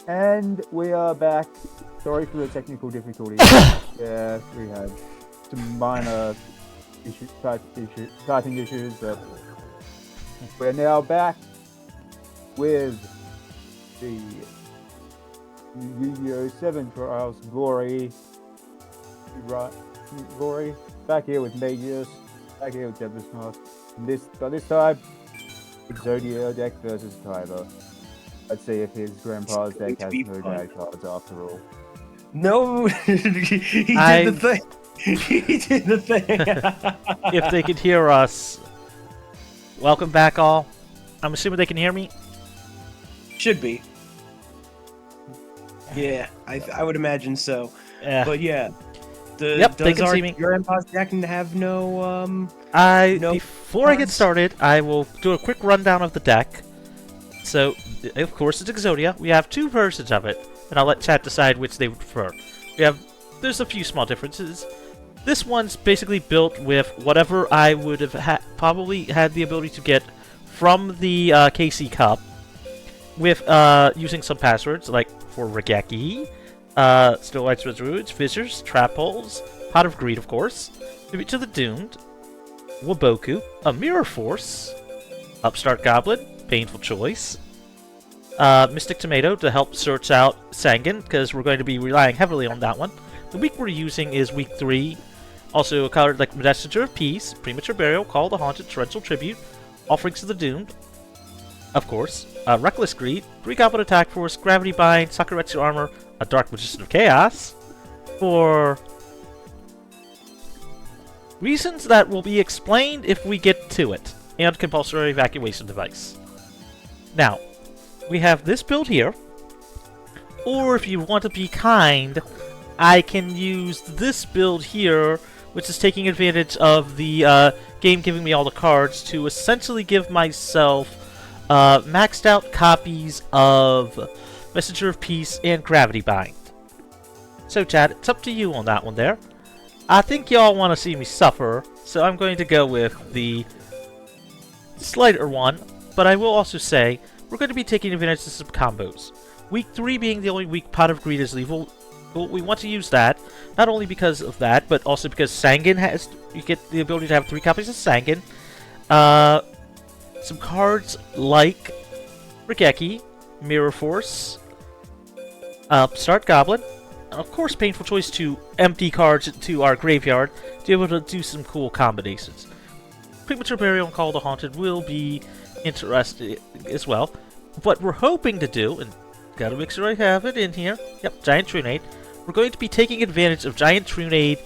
And we are back. Sorry for the technical difficulties. Yeah, we had some minor typing issues, but we're now back with the Yu-Gi-Oh! 7 Trials Glory. Glory. Back here with Mageius. Back here with Devil's Mask. But this time, Exodia deck versus Kyber. Let's see if his grandpa's deck has no bad cards after all. No, he did the thing. He did the thing. If they could hear us, welcome back, all. I'm assuming they can hear me. Should be. Yeah, I would imagine so. Yeah. But yeah. Yep, they can see me. Your grandpa's deck can have no Before I get started, I will do a quick rundown of the deck. So, of course, it's Exodia. We have two versions of it, and I'll let chat decide which they would prefer. There's a few small differences. This one's basically built with whatever I would have probably had the ability to get from the KC Cup, with using some passwords, like for Regeki, Still Lights with Druids, Fissures, Trap Holes, Pot of Greed, of course, Tribute to the Doomed, Waboku, a Mirror Force, Upstart Goblin, Painful Choice, Mystic Tomato to help search out Sangan, because we're going to be relying heavily on that one. The week we're using is week 3. Also a card like Messenger of Peace, Premature Burial, Call of the Haunted, Torrential Tribute, Offerings to the Doomed, of course, Reckless Greed, 3 Goblin Attack Force, Gravity Bind, Sakuretsu Armor, a Dark Magician of Chaos, for reasons that will be explained if we get to it, and Compulsory Evacuation Device. Now, we have this build here, or if you want to be kind, I can use this build here, which is taking advantage of the game giving me all the cards to essentially give myself maxed out copies of Messenger of Peace and Gravity Bind. So Chad, it's up to you on that one there. I think y'all want to see me suffer, so I'm going to go with the slighter one, but I will also say we're going to be taking advantage of some combos. Week 3 being the only week Pot of Greed is lethal. Well, we want to use that, not only because of that, but also because Sangan has, you get the ability to have 3 copies of Sangan. Some cards like Regeki, Mirror Force, Start Goblin, and of course Painful Choice to empty cards to our graveyard to be able to do some cool combinations. Premature Burial and Call of the Haunted will be interesting as well. What we're hoping to do, and gotta make sure I have it in here, yep, Giant Trunade. We're going to be taking advantage of Giant Trunade's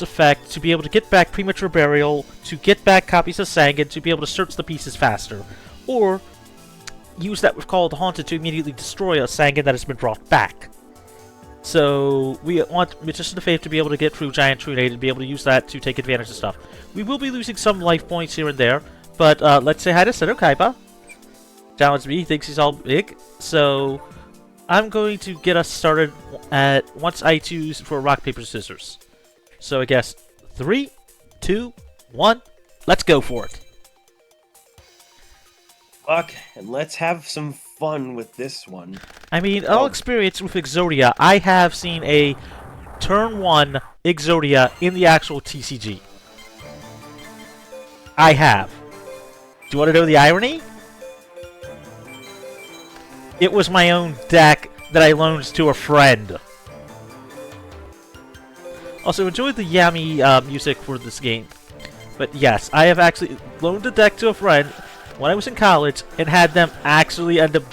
effect to be able to get back Premature Burial, to get back copies of Sangan, to be able to search the pieces faster. Or use that with Call of the Haunted to immediately destroy a Sangan that has been brought back. So we want Magician of Faith to be able to get through Giant Trunade and be able to use that to take advantage of stuff. We will be losing some life points here and there, but let's say hi to Seto Kaiba. Challenge me, he thinks he's all big, so I'm going to get us started at once I choose for rock, paper, scissors. So I guess 3, 2, 1, let's go for it. Luck, and let's have some fun with this one. I mean, all experience with Exodia, I have seen a turn 1 Exodia in the actual TCG. I have. Do you want to know the irony? It was my own deck that I loaned to a friend. Also, enjoyed the Yami music for this game. But yes, I have actually loaned a deck to a friend when I was in college and had them actually end up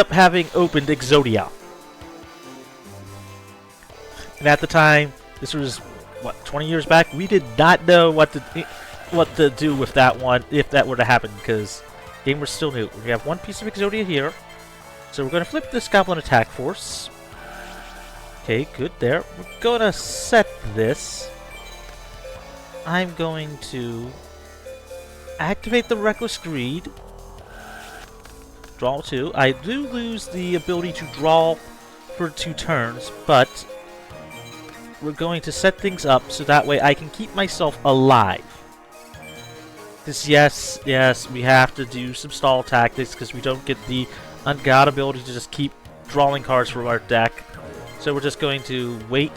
having opened Exodia. And at the time, this was, what, 20 years back? We did not know what to do with that one if that were to happen, because the game was still new. We have one piece of Exodia here. So we're going to flip this Goblin Attack Force. Okay, good there. We're going to set this. I'm going to activate the Reckless Greed. Draw 2. I do lose the ability to draw for 2 turns, but we're going to set things up so that way I can keep myself alive. Because yes, we have to do some stall tactics because we don't get the ungot ability to just keep drawing cards from our deck. So we're just going to wait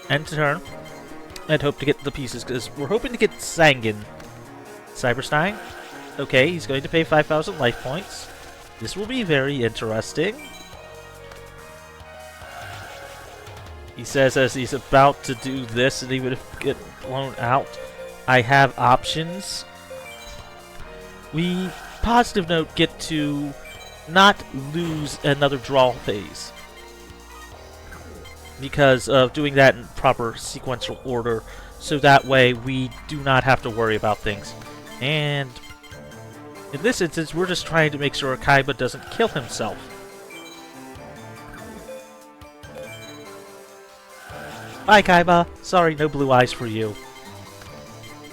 end turn and hope to get the pieces, because we're hoping to get Sangan. Cyberstein. Okay, he's going to pay 5,000 life points. This will be very interesting. He says as he's about to do this, and even if get blown out, I have options. We, positive note, get to not lose another draw phase because of doing that in proper sequential order, so that way we do not have to worry about things. And in this instance, we're just trying to make sure Kaiba doesn't kill himself. Bye, Kaiba. Sorry, no blue eyes for you.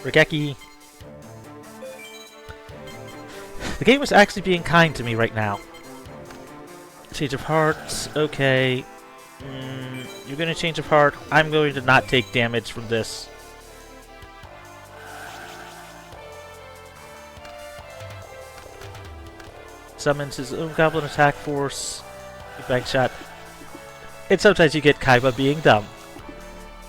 Regeki. The game is actually being kind to me right now. Change of hearts. Okay. You're going to change of heart. I'm going to not take damage from this. Summons his own goblin attack force. Bank shot. And sometimes you get Kaiba being dumb.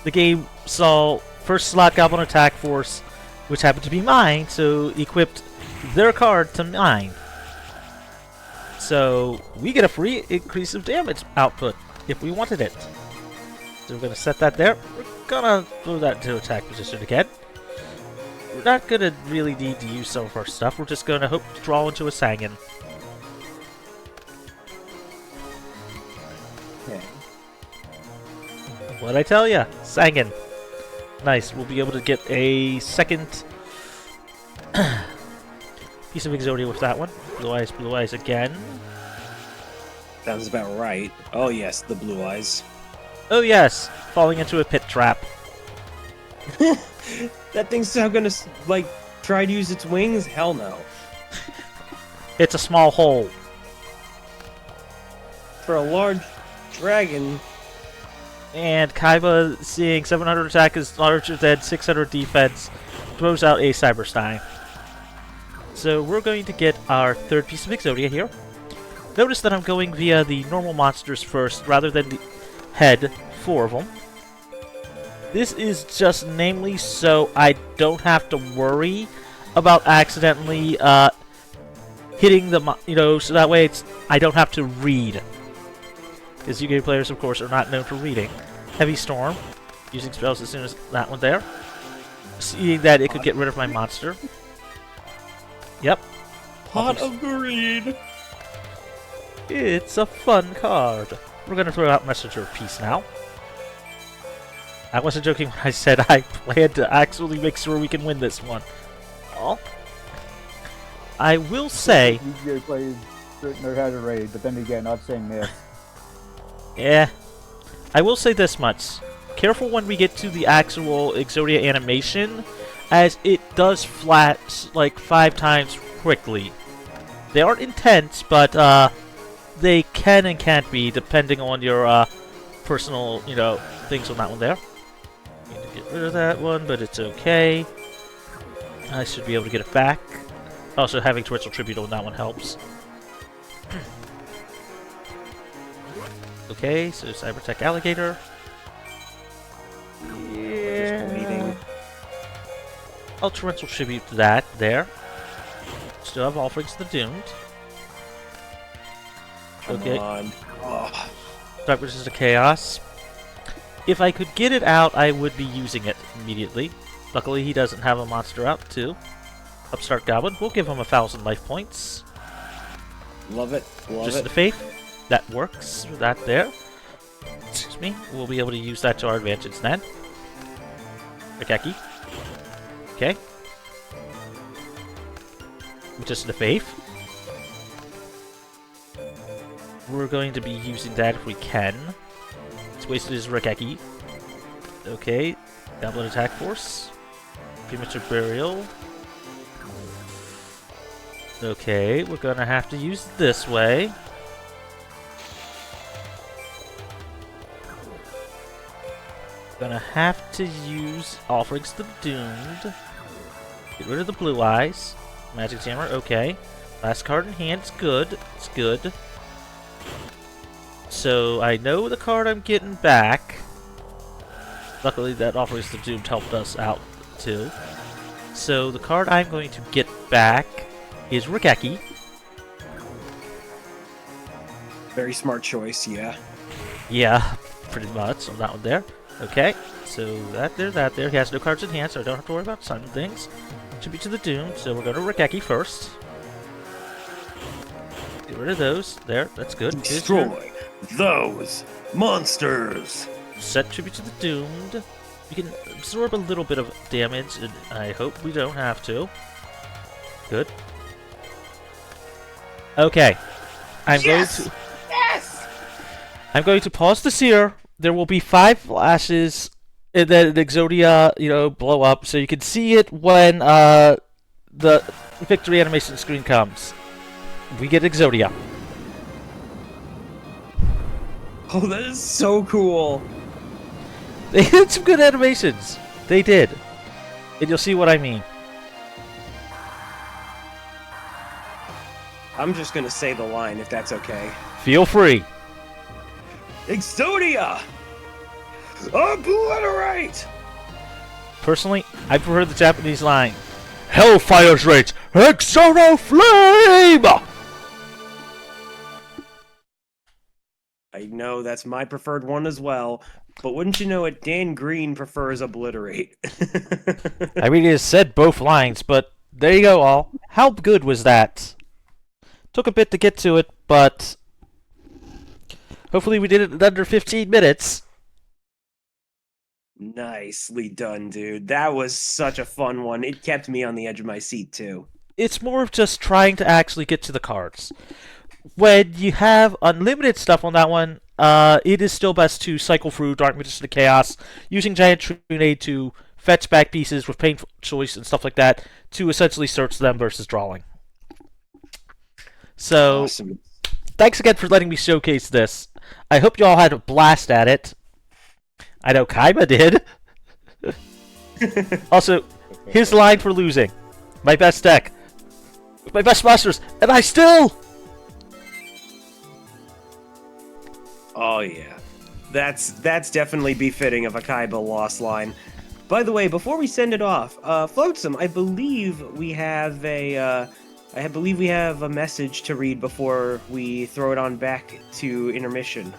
The game saw first slot goblin attack force, which happened to be mine, so equipped their card to mine. So we get a free increase of damage output if we wanted it. So we're going to set that there. We're going to throw that into attack position again. We're not going to really need to use some of our stuff. We're just going to hope to draw into a Sangan. Okay. What'd I tell ya? Sangan. Nice. We'll be able to get a second piece of Exodia with that one. Blue eyes again. Sounds about right. Oh yes, the blue eyes. Oh yes, falling into a pit trap. That thing's still gonna, like, try to use its wings? Hell no. It's a small hole. For a large dragon. And Kaiba, seeing 700 attack is larger than 600 defense, throws out a Cyberstein. So we're going to get our third piece of Exodia here. Notice that I'm going via the normal monsters first, rather than the head, 4 of them. This is just namely so I don't have to worry about accidentally hitting the, so that way I don't have to read. Because UK players, of course, are not known for reading. Heavy Storm, using spells as soon as that one there. Seeing that it could get rid of my monster. Yep. Pot of Greed! It's a fun card. We're going to throw out Messenger of Peace now. I wasn't joking when I said I plan to actually make sure we can win this one. Oh. I will say... UGA players know how to raid, but then again, I've seen this. Yeah. I will say this much. Careful when we get to the actual Exodia animation, as it does flash like 5 times quickly. They aren't intense, but they can and can't be, depending on your personal, things on that one there. Need to get rid of that one, but it's okay. I should be able to get it back. Also, having Torrential Tribute on that one helps. Okay, so Cybertech Alligator. Yeah. I'll Torrential Tribute to that there. Still have Offerings to the Doomed. Okay. Dark Resist to Chaos. If I could get it out, I would be using it immediately. Luckily, he doesn't have a monster out, too. Upstart Goblin. We'll give him 1,000 life points. Love it. Love Just it. the Faith. That works. That there. Excuse me. We'll be able to use that to our advantage then. Akeki. Okay. Just the Faith. We're going to be using that if we can. It's wasted his Rekeki. Okay. Goblin Attack Force. Premature Burial. Okay, we're gonna have to use this way. Gonna have to use Offerings to the Doomed. Get rid of the blue eyes. Magic Hammer, okay. Last card in hand. It's good. It's good. So I know the card I'm getting back. Luckily, that Offers the Doomed helped us out too. So the card I'm going to get back is Rikeki. Very smart choice, yeah. Yeah, pretty much on that one there. Okay, so that there. He has no cards in hand, so I don't have to worry about signing things. Tribute to the Doomed, so we're going to Rikeki first. Get rid of those. There, that's good. Destroy those monsters! Set Tribute to the Doomed. We can absorb a little bit of damage, and I hope we don't have to. Good. Okay. I'm going to... Yes! I'm going to pause the seer. There will be 5 flashes, and then the Exodia, blow up, so you can see it when the victory animation screen comes. We get Exodia. Oh, that is so cool. They did some good animations. They did. And you'll see what I mean. I'm just gonna say the line if that's okay. Feel free. Exodia! Obliterate! Personally, I prefer the Japanese line. Hellfire's rage! Exodo Flame! I know that's my preferred one as well, but wouldn't you know it, Dan Green prefers obliterate. I mean, it said both lines, but there you go, all. How good was that? Took a bit to get to it, but hopefully we did it in under 15 minutes. Nicely done, dude. That was such a fun one. It kept me on the edge of my seat, too. It's more of just trying to actually get to the cards. When you have unlimited stuff on that one, it is still best to cycle through Dark Magician of Chaos, using Giant Trunade to fetch back pieces with Painful Choice and stuff like that, to essentially search them versus drawing. So, Awesome. Thanks again for letting me showcase this. I hope you all had a blast at it. I know Kaiba did. Also, his line for losing. My best deck. With my best monsters. And I still... Oh, yeah. That's definitely befitting of a Kaiba loss line. By the way, before we send it off, Flotsam, I believe we have a message to read before we throw it on back to intermission.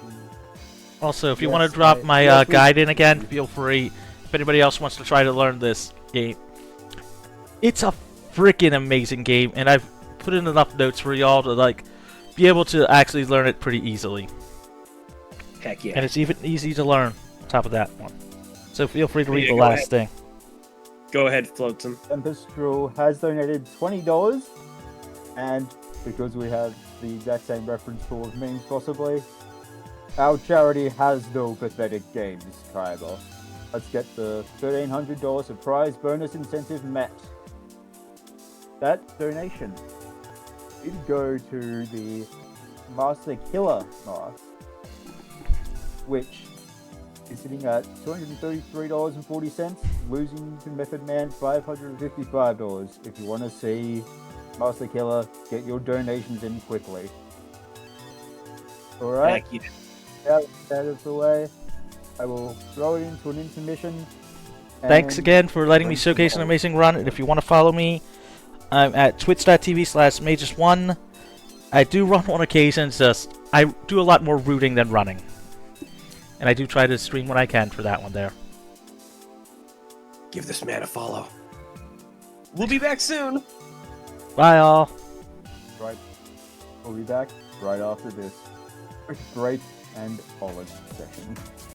Also, if you want to drop my guide in again, feel free. If anybody else wants to try to learn this game. It's a freaking amazing game, and I've put in enough notes for y'all to be able to actually learn it pretty easily. Heck yeah. And it's even easy to learn on top of that one. So feel free to read the go last ahead. thing. Go ahead, Flotsam. Tempestral has donated $20, and because we have the exact same reference pool of memes possibly, our charity has no pathetic games, Kaiba. Let's get the $1,300 surprise bonus incentive met. That donation did go to the Master Killer mask, which is sitting at $233.40, losing to Method Man $555. If you want to see Master Killer, get your donations in quickly. Alright, Heck yeah. out of the way, I will throw it into an intermission. Thanks again for letting me showcase an amazing run, and if you want to follow me, I'm at twitch.tv/Mageius1. I do run on occasions, just I do a lot more rooting than running. And I do try to stream when I can for that one there. Give this man a follow. We'll be back soon. Bye all. Right, we'll be back right after this quick break and olive session.